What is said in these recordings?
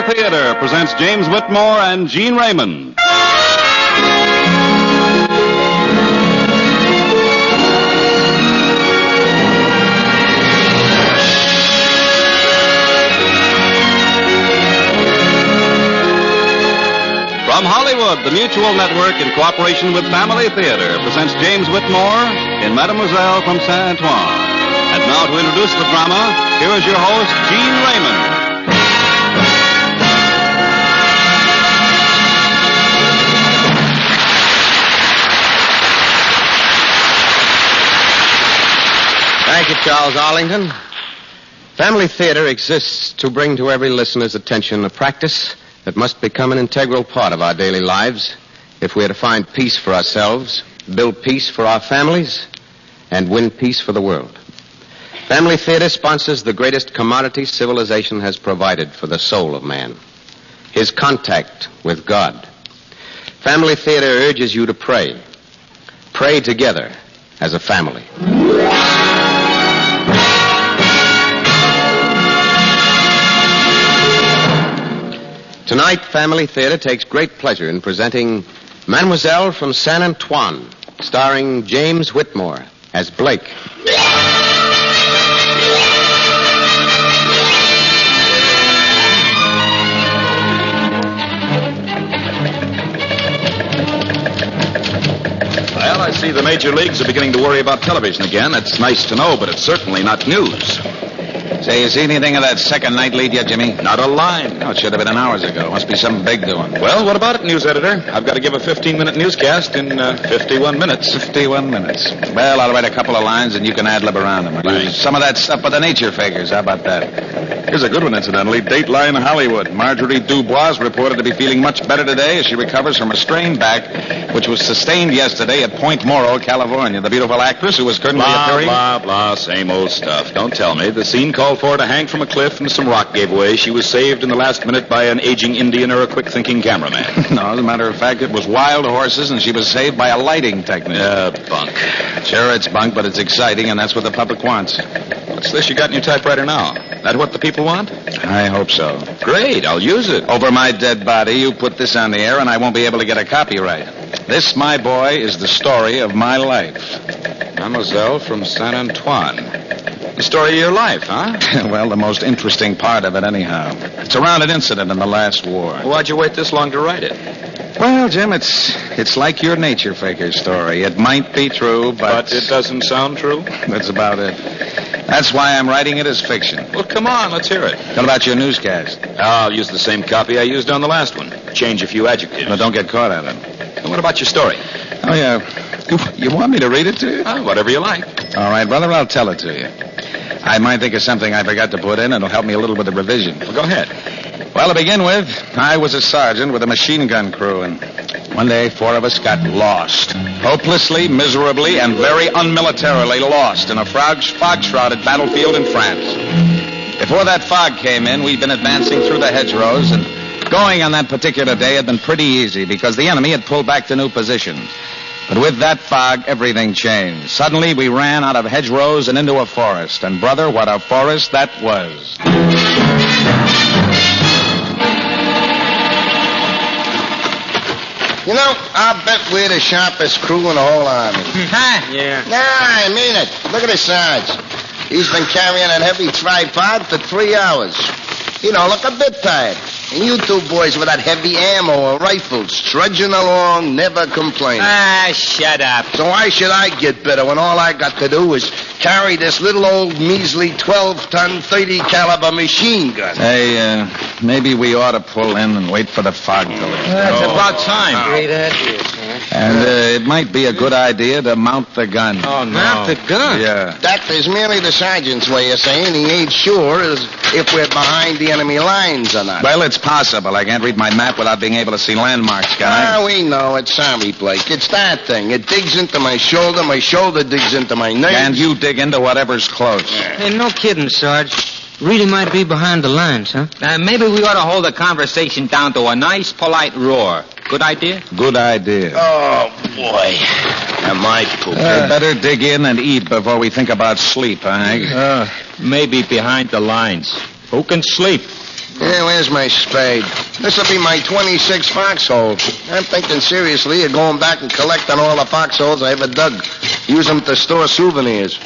Theater presents James Whitmore and Gene Raymond. From Hollywood, the Mutual Network, in cooperation with Family Theater, presents James Whitmore in Mademoiselle from Saint Antoine. And now to introduce the drama, here is your host, Gene Raymond. Thank you, Charles Arlington. Family Theater exists to bring to every listener's attention a practice that must become an integral part of our daily lives if we are to find peace for ourselves, build peace for our families, and win peace for the world. Family Theater sponsors the greatest commodity civilization has provided for the soul of man, his contact with God. Family Theater urges you to pray. Pray together as a family. Tonight, Family Theater takes great pleasure in presenting Mademoiselle from Saint Antoine, starring James Whitmore as Blake. Well, I see the major leagues are beginning to worry about television again. It's nice to know, but it's certainly not news. Say, you see anything of that second night lead yet, Jimmy? Not a line. No, it should have been hours ago. Must be something big doing. Well, what about it, news editor? I've got to give a 15-minute newscast in 51 minutes. 51 minutes. Well, I'll write a couple of lines and you can ad-lib around them. Thanks. Some of that stuff with the nature figures. How about that? Here's a good one, incidentally. Dateline Hollywood. Marjorie Dubois is reported to be feeling much better today as she recovers from a strained back, which was sustained yesterday at Point Morro, California. The beautiful actress who was currently appearing... Blah, same old stuff. Don't tell me. The scene called for her to hang from a cliff and some rock gave way. She was saved in the last minute by an aging Indian or a quick-thinking cameraman. No, as a matter of fact, it was wild horses, and she was saved by a lighting technician. Bunk. Sure, it's bunk, but it's exciting, and that's what the public wants. What's this you got in your typewriter now? That what the people want? I hope so. Great, I'll use it. Over my dead body, you put this on the air, and I won't be able to get a copyright. This, my boy, is the story of my life. Mademoiselle from Saint Antoine. The story of your life, huh? Well, the most interesting part of it, anyhow. It's around an incident in the last war. Well, why'd you wait this long to write it? Well, Jim, it's like your nature figure story. It might be true, But it doesn't sound true? That's about it. That's why I'm writing it as fiction. Well, come on, let's hear it. What about your newscast? I'll use the same copy I used on the last one. Change a few adjectives. No, don't get caught at it. And what about your story? Oh, yeah. You want me to read it to you? Whatever you like. All right, brother, I'll tell it to you. I might think of something I forgot to put in. It'll help me a little with the revision. Well, go ahead. Well, to begin with, I was a sergeant with a machine gun crew, and one day 4 of us got lost. Hopelessly, miserably, and very unmilitarily lost in a fog-shrouded battlefield in France. Before that fog came in, we'd been advancing through the hedgerows, and going on that particular day had been pretty easy because the enemy had pulled back to new positions. But with that fog, everything changed. Suddenly, we ran out of hedgerows and into a forest. And, brother, what a forest that was. You know, I'll bet we're the sharpest crew in the whole army. Yeah. Nah, I mean it. Look at the Sarge. He's been carrying that heavy tripod for 3 hours. You don't look a bit tired. And you two boys with that heavy ammo or rifles, trudging along, never complaining. Shut up. So why should I get better when all I got to do is carry this little old measly 12-ton, 30-caliber machine gun? Hey, maybe we ought to pull in and wait for the fog to lift. It's about time. Great idea, sir. And it might be a good idea to mount the gun. Oh, no. Mount the gun? Yeah. That is merely the sergeant's way of saying he ain't sure as if we're behind the enemy lines or not. Well, it's possible. I can't read my map without being able to see landmarks, can I? We know it. Sorry, Blake. It's that thing. It digs into my shoulder digs into my nerves. And you dig into whatever's close. Hey, no kidding, Sarge. Really might be behind the lines, huh? Maybe we ought to hold the conversation down to a nice, polite roar. Good idea? Good idea. Oh, boy. Am I pooping? Better dig in and eat before we think about sleep, huh? Maybe behind the lines. Who can sleep? Yeah, where's my spade? This'll be my 26th foxhole. I'm thinking seriously of going back and collecting all the foxholes I ever dug. Use them to store souvenirs.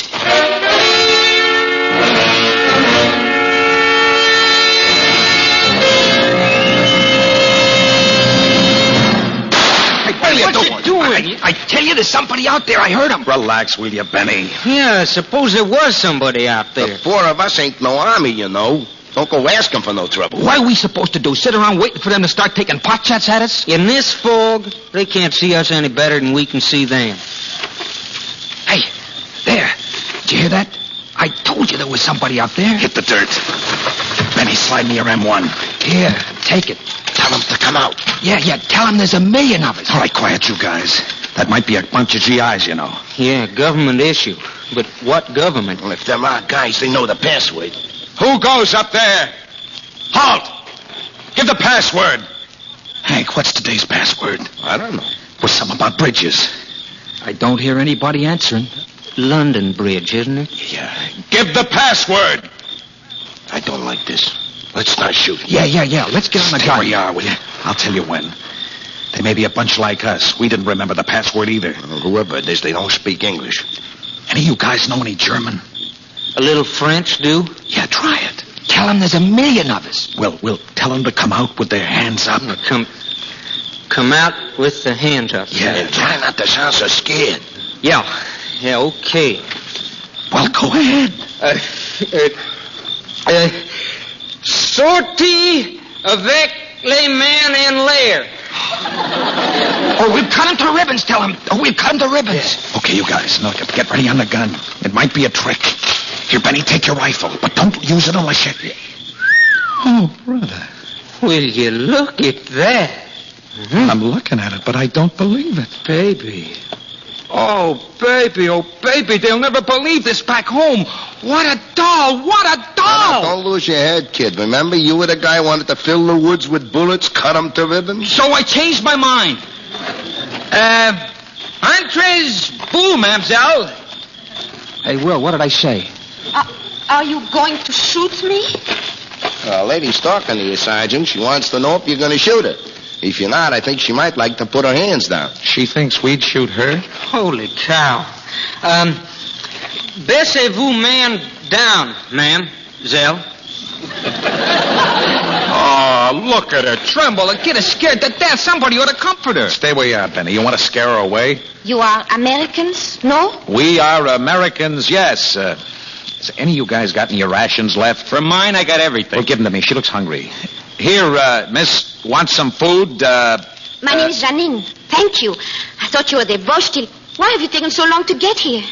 What you doing? I tell you, there's somebody out there. I heard him. Relax, will you, Benny? Yeah, suppose there was somebody out The there. four of us ain't no army, you know. Don't go asking for no trouble. What are we supposed to do? Sit around waiting for them to start taking pot shots at us? In this fog, they can't see us any better than we can see them. Hey, there. Did you hear that? I told you there was somebody out there. Hit the dirt. Benny, slide me your M1. Here, take it. Tell them to come out. Yeah, tell them there's a million of us. All right, quiet, you guys. That might be a bunch of GIs, you know. Yeah, government issue. But what government? Well, if they're our guys, they know the password. Who goes up there? Halt! Give the password. Hank, what's today's password? I don't know. Was something about bridges. I don't hear anybody answering. London Bridge, isn't it? Yeah. Give the password. I don't like this. Let's not shoot. Yeah. Let's get on the Stay gun. where you are, will you? I'll tell you when. They may be a bunch like us. We didn't remember the password either. Well, whoever it is, they don't speak English. Any of you guys know any German? A little French, do? Yeah, try it. Tell them there's a million of us. We'll tell them to come out with their hands up. Come out with the hands up. Yeah. And try not to sound so scared. Yeah, okay. Well, go ahead. Sortie avec les men en l'air. Oh, we've cut him to ribbons, tell him. Oh, we've cut him to ribbons. Okay, you guys, now get ready on the gun. It might be a trick. Here, Benny, take your rifle, but don't use it unless you... Oh, brother. Will you look at that? I'm looking at it, but I don't believe it. Baby. Oh, baby, they'll never believe this back home. What a doll, Don't lose your head, kid. Remember, you were the guy who wanted to fill the woods with bullets, cut them to ribbons? So I changed my mind. Entrez vous, mademoiselle. Hey, Will, what did I say? Are you going to shoot me? A lady's talking to you, Sergeant. She wants to know if you're going to shoot her. If you're not, I think she might like to put her hands down. She thinks we'd shoot her? Holy cow. Baissez-vous man down, ma'am. Zell. Oh, look at her tremble and get her scared to death. Somebody ought to comfort her. Stay where you are, Benny. You want to scare her away? You are Americans, no? We are Americans, yes. Has any of you guys got any rations left? For mine, I got everything. Well, give them to me. She looks hungry. Here, miss, want some food? My name is Janine. Thank you. I thought you were the Borstil. Why have you taken so long to get here?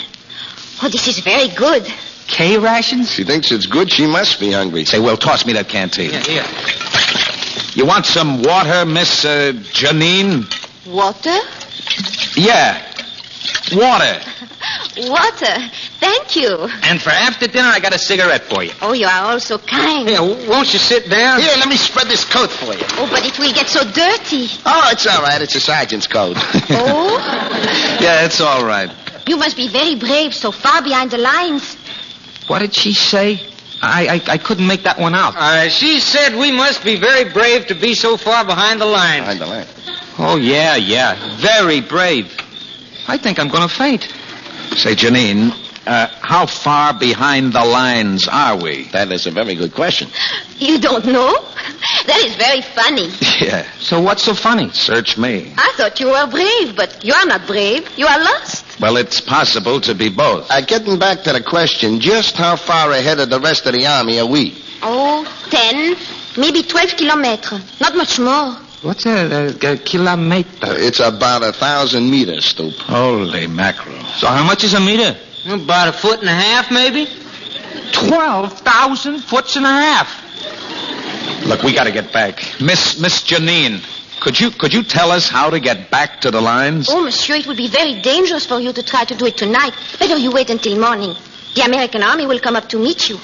Oh, this is very good. K rations? She thinks it's good. She must be hungry. Say, Will, toss me that canteen. Here. You want some water, Miss Janine? Water? Yeah, water. Water. Thank you. And for after dinner, I got a cigarette for you. Oh, you are all so kind. Yeah, won't you sit down? Here, let me spread this coat for you. Oh, but it will get so dirty. Oh, it's all right. It's a sergeant's coat. Oh? Yeah, it's all right. You must be very brave, so far behind the lines. What did she say? I couldn't make that one out. She said we must be very brave to be so far behind the line. Behind the line. Oh, yeah. Very brave. I think I'm going to faint. Say, Janine, how far behind the lines are we? That is a very good question. You don't know? That is very funny. Yeah, So what's so funny? search me. I thought you were brave, but you are not brave. You are lost. Well, it's possible to be both. Getting back to the question, just how far ahead of the rest of the army are we? Oh, 10, maybe 12 kilometers. Not much more. What's a kilometer? It's about 1,000 meters, Stoop. Holy mackerel. So how much is a meter? About 1.5 feet, maybe. 12,000 foots and a half. Look, we got to get back. Miss Janine, could you tell us how to get back to the lines? Oh, monsieur, it would be very dangerous for you to try to do it tonight. Better you wait until morning. The American army will come up to meet you.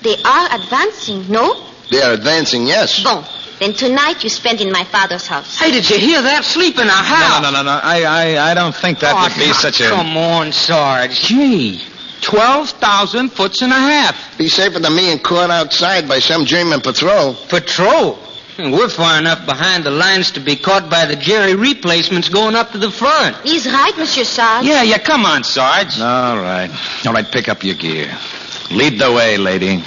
They are advancing, no? They are advancing, yes. Bon. Then tonight you spend in my father's house. Hey, did you hear that? Sleep in a house. No. I don't think that would be such a... Come on, Sarge. Gee, 12,000 foots and a half. Be safer than me and caught outside by some German patrol. Patrol? We're far enough behind the lines to be caught by the Jerry replacements going up to the front. He's right, Monsieur Sarge. Yeah, come on, Sarge. All right. All right, pick up your gear. Lead the way, lady.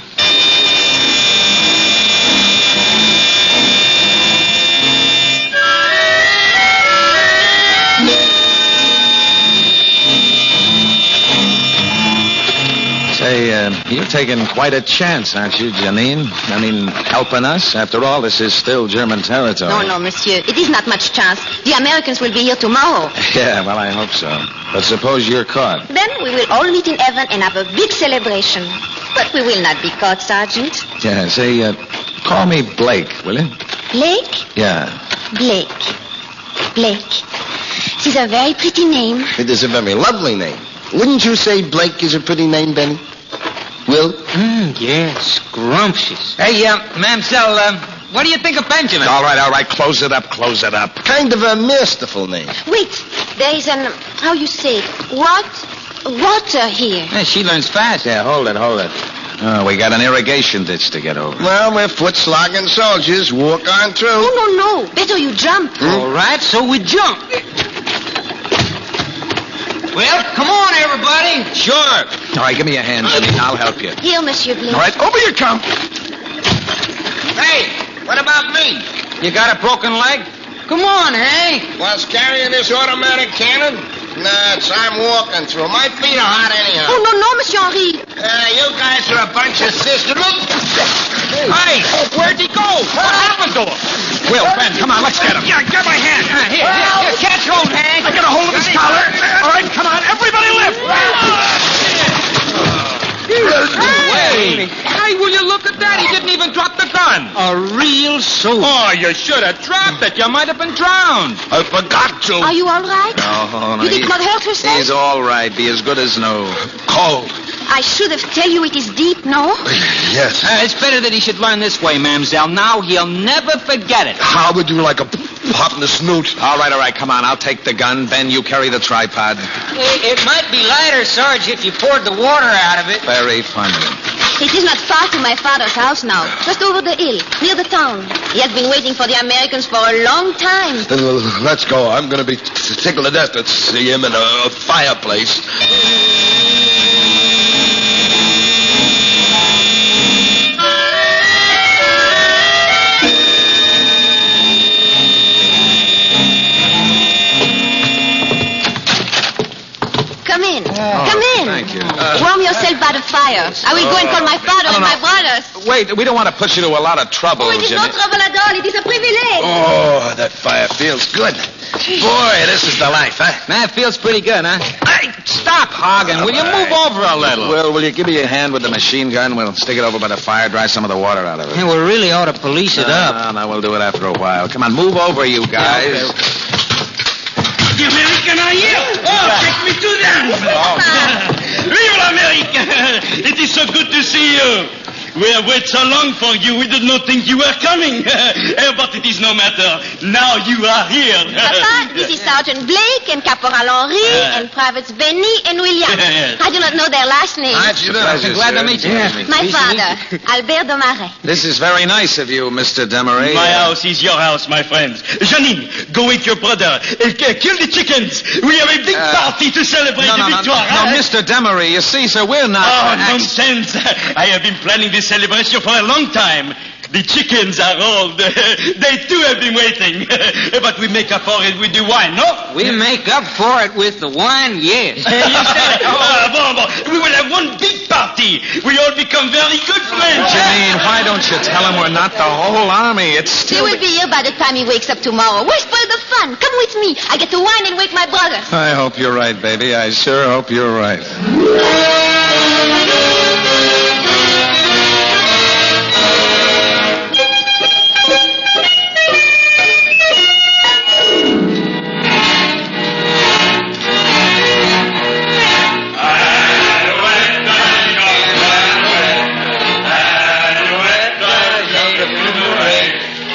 Say, you're taking quite a chance, aren't you, Janine? I mean, helping us? After all, this is still German territory. No, monsieur. It is not much chance. The Americans will be here tomorrow. Yeah, well, I hope so. But suppose you're caught. Then we will all meet in heaven and have a big celebration. But we will not be caught, Sergeant. Yeah, say, call me Blake, will you? Blake? Yeah. Blake. Blake. It is a very pretty name. It is a very lovely name. Wouldn't you say Blake is a pretty name, Benny? Will? Yes, scrumptious. Hey, Mamselle, what do you think of Benjamin? All right. Close it up. Kind of a masterful name. Wait. There is an, how you say it, water here. Hey, she learns fast. Yeah, hold it. Oh, we got an irrigation ditch to get over. Well, we're foot-slogging soldiers. Walk on through. No. Better you jump. All right, so we jump. Well, come on, everybody. Sure. All right, give me a hand, Janine. I'll help you. Here, Monsieur Blake. All right, over you come. Hey, what about me? You got a broken leg? Come on, Hank. Was carrying this automatic cannon? Nuts, I'm walking through. My feet are hot anyhow. Oh, no, Monsieur Henri. You guys are a bunch of sisters. Hey, where'd he go? What happened to him? Will, Ben, come on, let's get him. Yeah, get my hand. Here, catch hold, Hank. I got a hold of his collar. All right, come on, everybody lift. Hey, will you look at that? He didn't even drop the gun. A real soldier. Oh, you should have dropped it. You might have been drowned. I forgot to. Are you all right? No, You did not hurt yourself? He's all right. Be as good as new. Cold. I should have tell you it is deep, no? Yes. It's better that he should learn this way, Mamselle. Now he'll never forget it. How would you like a pop in the snoot? All right, come on. I'll take the gun. Ben, you carry the tripod. It might be lighter, Sarge, if you poured the water out of it. Very funny. It is not far to my father's house now. Just over the hill, near the town. He has been waiting for the Americans for a long time. Then let's go. I'm going to be tickled to death to see him in a fireplace. Come in. Come in. Thank you. Warm yourself by the fire. I will go and call my father and my brothers. Wait, we don't want to put you to a lot of trouble, Oh, it is no Jenny. trouble at all. It is a privilege. Oh, that fire feels good. Boy, this is the life, huh? That feels pretty good, huh? Hey, stop hogging. Will you move over a little? Will you give me a hand with the machine gun? We'll stick it over by the fire, dry some of the water out of it. Hey, we really ought to police it up. No, we'll do it after a while. Come on, move over, you guys. The American are here. Take me to them. Vive l'Amérique. It is so good to see you. We have waited so long for you. We did not think you were coming. But it is no matter. Now you are here. Papa, this is Sergeant Blake and Caporal Henri and Privates Benny and William. I do not know their last names. Glad to meet you. My father, Albert Domaret. This is very nice of you, Mr. Demery. My house is your house, my friends. Janine, go with your brother. Kill the chickens. We have a big party to celebrate the victoire. No, Mr. Demery, you see, sir, we're not... Oh, nonsense. I have been planning this celebration for a long time. The chickens are old. They too have been waiting. But we make up for it with the wine, no? We make up for it with the wine, yes. We will have one big party. We all become very good friends. Janine, why don't you tell him we're not the whole army? It's He still... will be here by the time he wakes up tomorrow. Why spoil the fun? Come with me. I get to wine and wake my brothers. I hope you're right, baby. I sure hope you're right.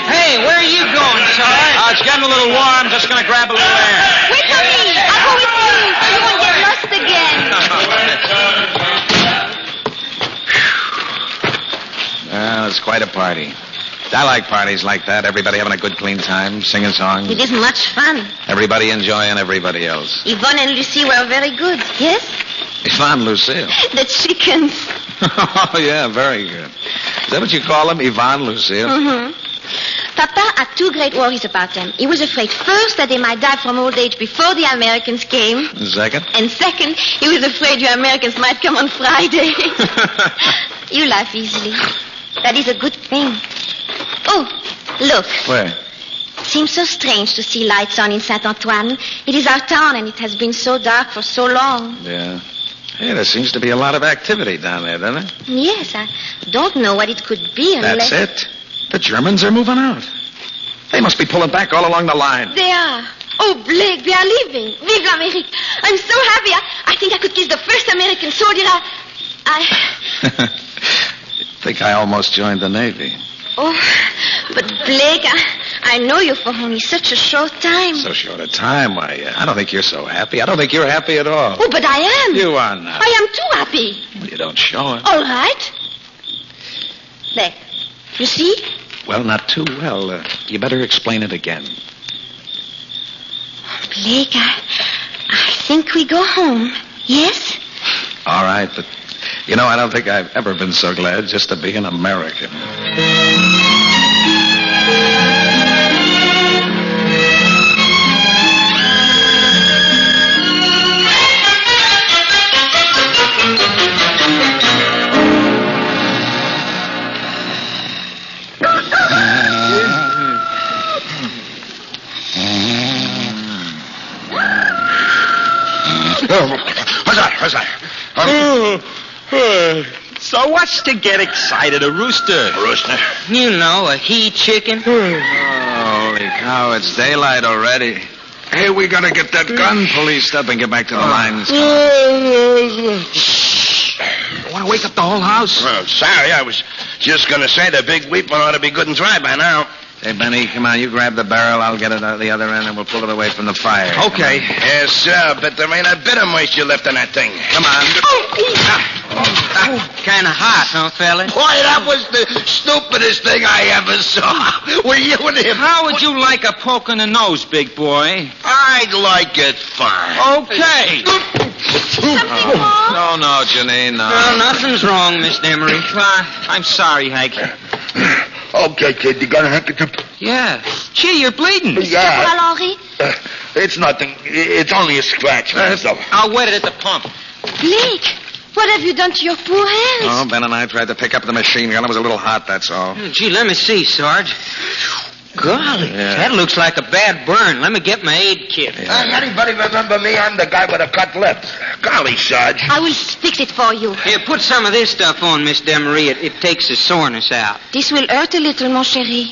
Hey, where are you going, Sarge? It's getting a little warm. Just going to grab a little air. Wait for me. I'll go with you so you won't get lost again. Well, it's quite a party. I like parties like that. Everybody having a good, clean time, singing songs. It is much fun. Everybody enjoying everybody else. Yvonne and Lucie were very good, yes? Yvonne, Lucille. The chickens. Oh, yeah, very good. Is that what you call them, Yvonne, Lucille? Mm-hmm. Papa had two great worries about them. He was afraid, first, that they might die from old age before the Americans came. And second? And second, he was afraid you Americans might come on Friday. You laugh easily. That is a good thing. Oh, look. Where? It seems so strange to see lights on in Saint-Antoine. It is our town, and it has been so dark for so long. Yeah. Hey, there seems to be a lot of activity down there, doesn't it? Yes, I don't know what it could be unless... That's it. The Germans are moving out. They must be pulling back all along the line. They are. Oh, Blake, they are leaving. Vive l'Amérique. I'm so happy. I think I could kiss the first American soldier. I think I almost joined the Navy. Oh, but Blake, I know you for only such a short time. So short a time? Why, I don't think you're so happy. I don't think you're happy at all. Oh, but I am. You are not. I am too happy. Well, you don't show it. All right. There. You see? Well, not too well. You better explain it again. Blake, I think we go home. Yes? All right, but, I don't think I've ever been so glad just to be an American. What's that? So what's to get excited? A rooster? A rooster? You know, a he chicken. Holy cow, it's daylight already. Hey, we gotta get that gun policed up and get back to the lines. Want to wake up the whole house? Well, sorry, I was just going to say the big weep ought to be good and dry by now. Hey, Benny, come on. You grab the barrel. I'll get it out the other end, and we'll pull it away from the fire. Okay. Yes, sir, but there ain't a bit of moisture left in that thing. Come on. Kind of hot, huh, fella? Boy, that was the stupidest thing I ever saw. Were you and him? How would you like a poke in the nose, big boy? I'd like it fine. Okay. Something wrong? No, Janine, no. Well, nothing's wrong, Miss Demery. I'm sorry, Hank. Okay, kid, you got a handkerchief? Yeah. Gee, you're bleeding. Yeah. Caporal Henri? It's nothing. It's only a scratch. I'll wet it at the pump. Blake, what have you done to your poor hands? Oh, Ben and I tried to pick up the machine gun. It was a little hot, that's all. Gee, let me see, Sarge. Golly, that looks like a bad burn. Let me get my aid kit. Anybody remember me? I'm the guy with a cut lip. Golly, Sarge. I will fix it for you. Here, put some of this stuff on, Miss Demery. It takes the soreness out. This will hurt a little, mon chéri.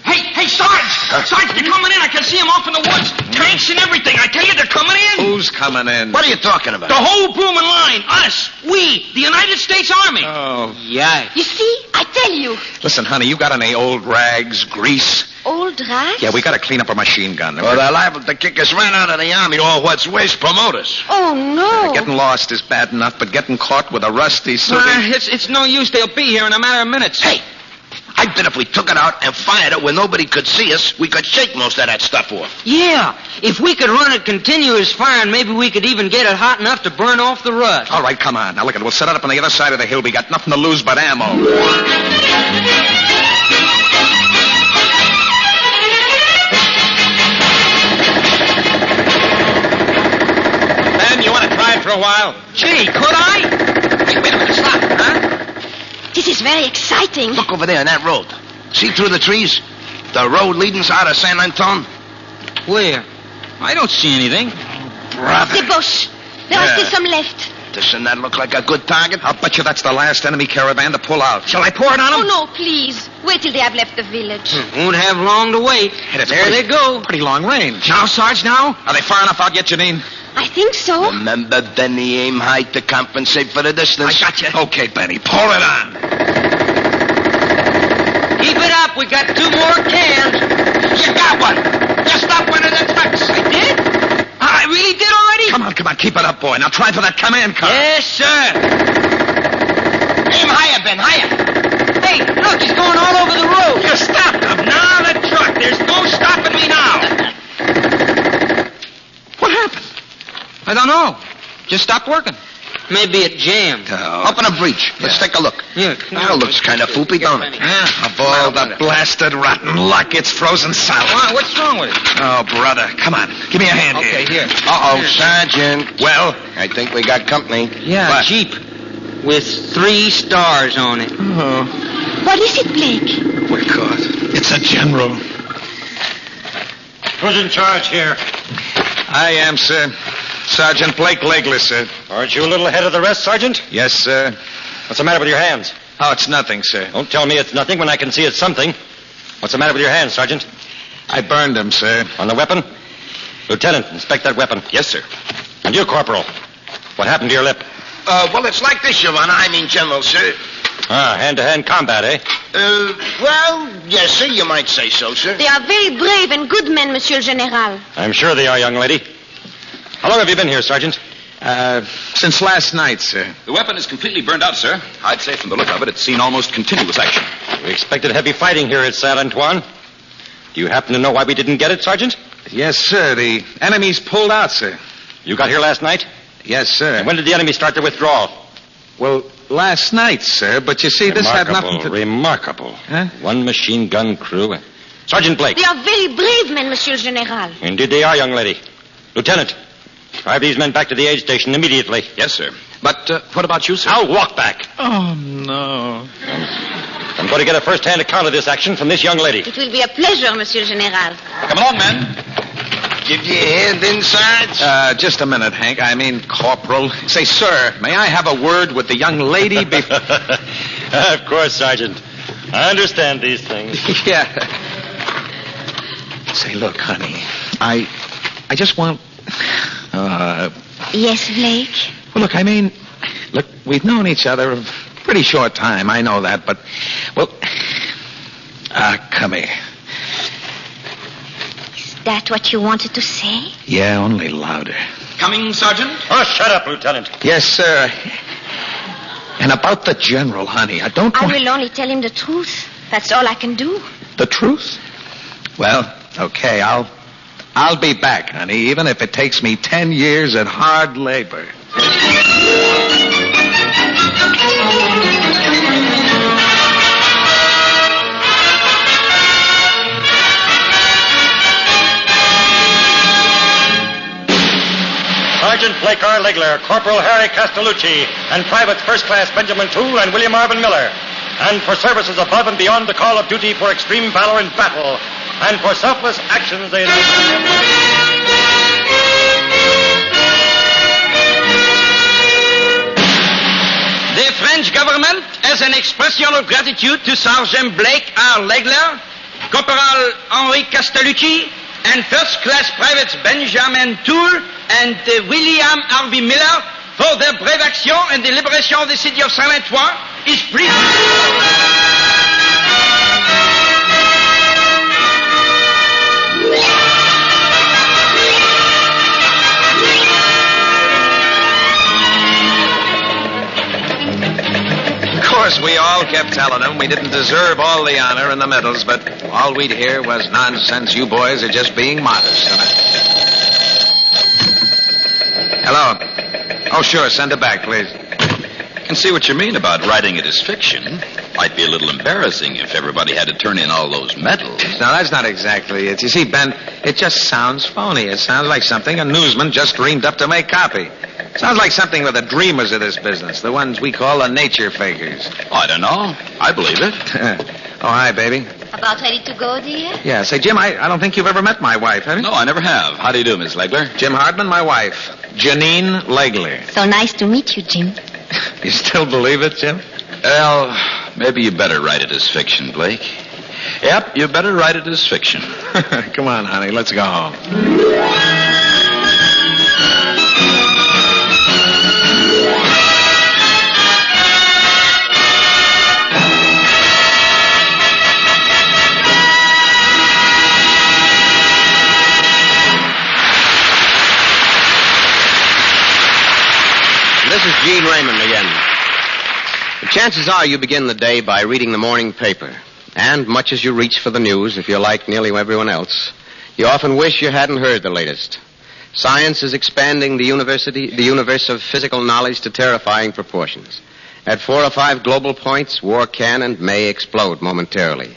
Hey, Sarge! Sarge, they're coming in. I can see them off in the woods. Tanks and everything. I tell you, they're coming in. Who's coming in? What are you talking about? The whole blooming line. Us. We. The United States Army. Oh. Yeah. You see? I tell you. Listen, honey, you got any old rags, grease? Old rags? Yeah, we got to clean up a machine gun. Well, they're liable to kick us right out of the Army, or what's worse, promote us. Oh, no. Getting lost is bad enough, but getting caught with a rusty suit... It's no use. They'll be here in a matter of minutes. Hey, I bet if we took it out and fired it where nobody could see us, we could shake most of that stuff off. Yeah. If we could run it continuous firing, maybe we could even get it hot enough to burn off the rust. All right, come on. Now, look, we'll set it up on the other side of the hill. We got nothing to lose but ammo. You want to try it for a while? Gee, could I? Wait a minute, stop. Huh? This is very exciting. Look over there on that road. See through the trees? The road leading us out of San Antonio? Where? I don't see anything. Brother. The bush. There are still some left. Doesn't that look like a good target? I'll bet you that's the last enemy caravan to pull out. Shall I pour it on Oh, them? no, please. Wait till they have left the village. Won't have long to wait. Hey, There they go. Pretty long range. Now, Sarge, now? Are they far enough out yet, Janine? I think so. Remember, Benny, aim high to compensate for the distance. I got you. Okay, Benny, pour it on. Keep it up. We got 2 more cans. You got one. Just stop one of the trucks. I did? I really did already? Come on, keep it up, boy. Now try for that command car. Yes, sir. Aim higher, Ben, higher. Just stopped working. Maybe it jammed. Open a breech. Let's take a look. Yeah. That looks kind of foopy, don't it? Of all the blasted rotten luck, it's frozen solid. What's wrong with it? Oh, brother, come on. Give me a hand Okay, here. Uh-oh, Sergeant. Well? I think we got company. Yeah, What? a Jeep with 3 stars on it. What is it, Blake? We're caught. It's a general. Who's in charge here? I am, sir. Sergeant Blake Legless, sir. Aren't you a little ahead of the rest, Sergeant? Yes, sir. What's the matter with your hands? Oh, it's nothing, sir. Don't tell me it's nothing when I can see it's something. What's the matter with your hands, Sergeant? I burned them, sir. On the weapon? Lieutenant, inspect that weapon. Yes, sir. And you, Corporal. What happened to your lip? Well, it's like this, Your Honor. I mean, General, sir. Hand-to-hand combat, eh? Well, yes, sir. You might say so, sir. They are very brave and good men, Monsieur le General. I'm sure they are, young lady. How long have you been here, Sergeant? Since last night, sir. The weapon is completely burned out, sir. I'd say from the look of it, it's seen almost continuous action. We expected heavy fighting here at Saint Antoine. Do you happen to know why we didn't get it, Sergeant? Yes, sir. The enemy's pulled out, sir. You got here last night? Yes, sir. And when did the enemy start their withdrawal? Well, last night, sir. But you see, this had nothing to... Remarkable. Huh? One machine gun crew. Sergeant Blake. They are very brave men, Monsieur le General. Indeed they are, young lady. Lieutenant, drive these men back to the aid station immediately. Yes, sir. But what about you, sir? I'll walk back. Oh, no. I'm going to get a first-hand account of this action from this young lady. It will be a pleasure, Monsieur le General. Come along, men. Give you a hand inside? Just a minute, Hank. I mean, Corporal. Say, sir, may I have a word with the young lady before... Of course, Sergeant. I understand these things. Yeah. Say, look, honey, I just want... Yes, Blake? Well, look, I mean, look, we've known each other a pretty short time. I know that, but, well... come here. Is that what you wanted to say? Yeah, only louder. Coming, Sergeant? Oh, shut up, Lieutenant. Yes, sir. And about the general, honey, I don't I want... will only tell him the truth. That's all I can do. The truth? Well, okay, I'll be back, honey, even if it takes me 10 years at hard labor. Sergeant Blake R. Legler, Corporal Harry Castellucci, and Privates First Class Benjamin Toole and William Marvin Miller. And for services above and beyond the call of duty for extreme valor in battle, and for selfless actions they... The French government, as an expression of gratitude to Sergeant Blake R. Legler, Corporal Henri Castellucci, and First Class Privates Benjamin Toole and William Harvey Miller for their brave action and the liberation of the city of Saint Antoine, is pleased. Of course, we all kept telling him we didn't deserve all the honor and the medals, but all we'd hear was nonsense. You boys are just being modest. Hello. Oh, sure. Send it back, please. I can see what you mean about writing it as fiction. Might be a little embarrassing if everybody had to turn in all those medals. No, that's not exactly it. You see, Ben, it just sounds phony. It sounds like something a newsman just dreamed up to make copy. Sounds like something with the dreamers of this business, the ones we call the nature fakers. I don't know. I believe it. Oh, hi, baby. About ready to go, dear? Yeah, say, Jim, I don't think you've ever met my wife, have you? No, I never have. How do you do, Miss Legler? Jim Hardman, my wife. Janine Legler. So nice to meet you, Jim. You still believe it, Jim? Well, maybe you better write it as fiction, Blake. Yep, you better write it as fiction. Come on, honey, let's go home. This is Gene Raymond again. The chances are you begin the day by reading the morning paper. And much as you reach for the news, if you're like nearly everyone else, you often wish you hadn't heard the latest. Science is expanding the universe of physical knowledge to terrifying proportions. At 4 or 5 global points, war can and may explode momentarily.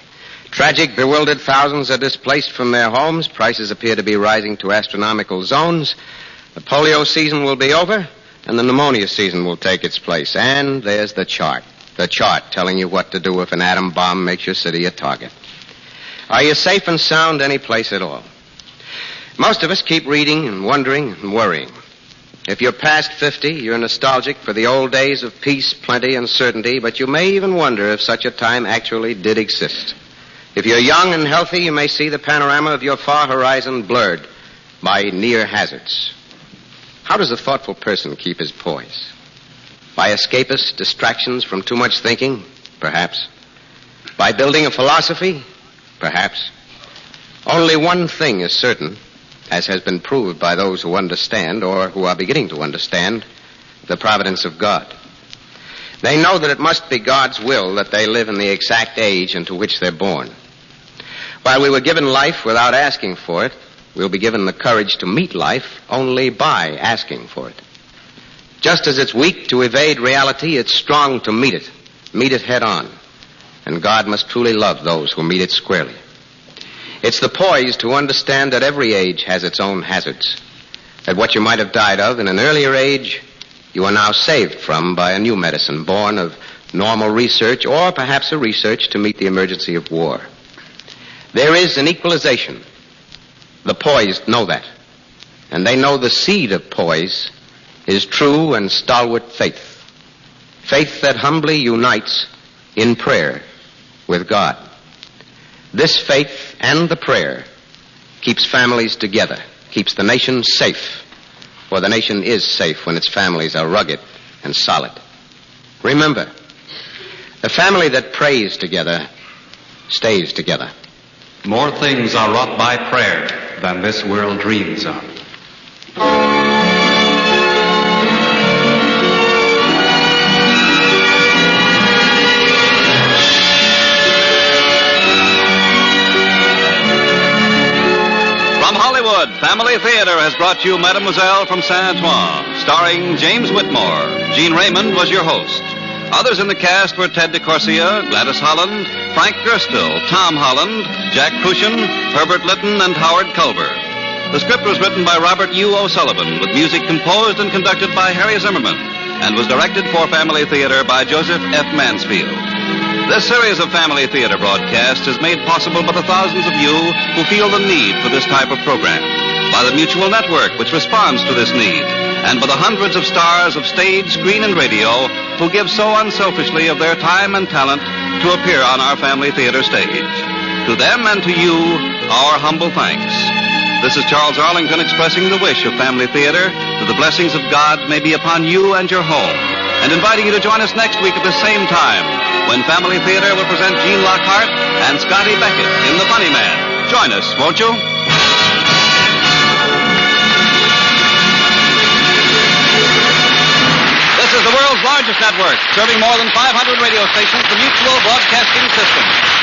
Tragic, bewildered thousands are displaced from their homes. Prices appear to be rising to astronomical zones. The polio season will be over, and the pneumonia season will take its place. And there's the chart. The chart telling you what to do if an atom bomb makes your city a target. Are you safe and sound any place at all? Most of us keep reading and wondering and worrying. If you're past 50, you're nostalgic for the old days of peace, plenty, and certainty, but you may even wonder if such a time actually did exist. If you're young and healthy, you may see the panorama of your far horizon blurred by near hazards. How does a thoughtful person keep his poise? By escapist distractions from too much thinking? Perhaps. By building a philosophy? Perhaps. Only one thing is certain, as has been proved by those who understand, or who are beginning to understand, the providence of God. They know that it must be God's will that they live in the exact age into which they're born. While we were given life without asking for it, we'll be given the courage to meet life only by asking for it. Just as it's weak to evade reality, it's strong to meet it head on. And God must truly love those who meet it squarely. It's the poise to understand that every age has its own hazards. That what you might have died of in an earlier age, you are now saved from by a new medicine born of normal research or perhaps a research to meet the emergency of war. There is an equalization. The poised know that. And they know the seed of poise is true and stalwart faith. Faith that humbly unites in prayer with God. This faith and the prayer keeps families together, keeps the nation safe, for the nation is safe when its families are rugged and solid. Remember, the family that prays together stays together. More things are wrought by prayer than this world dreams of. From Hollywood, Family Theater has brought you Mademoiselle from San Antoine, starring James Whitmore. Gene Raymond was your host. Others in the cast were Ted DeCorsia, Gladys Holland, Frank Gerstle, Tom Holland, Jack Crucian, Herbert Litton, and Howard Culver. The script was written by Robert U. O'Sullivan, with music composed and conducted by Harry Zimmerman, and was directed for Family Theater by Joseph F. Mansfield. This series of Family Theater broadcasts is made possible by the thousands of you who feel the need for this type of program, by the Mutual Network, which responds to this need, and by the hundreds of stars of stage, screen, and radio who give so unselfishly of their time and talent to appear on our Family Theater stage. To them and to you, our humble thanks. This is Charles Arlington expressing the wish of Family Theater that the blessings of God may be upon you and your home, and inviting you to join us next week at the same time when Family Theater will present Gene Lockhart and Scotty Beckett in The Funny Man. Join us, won't you? This is the world's largest network, serving more than 500 radio stations, the Mutual Broadcasting System.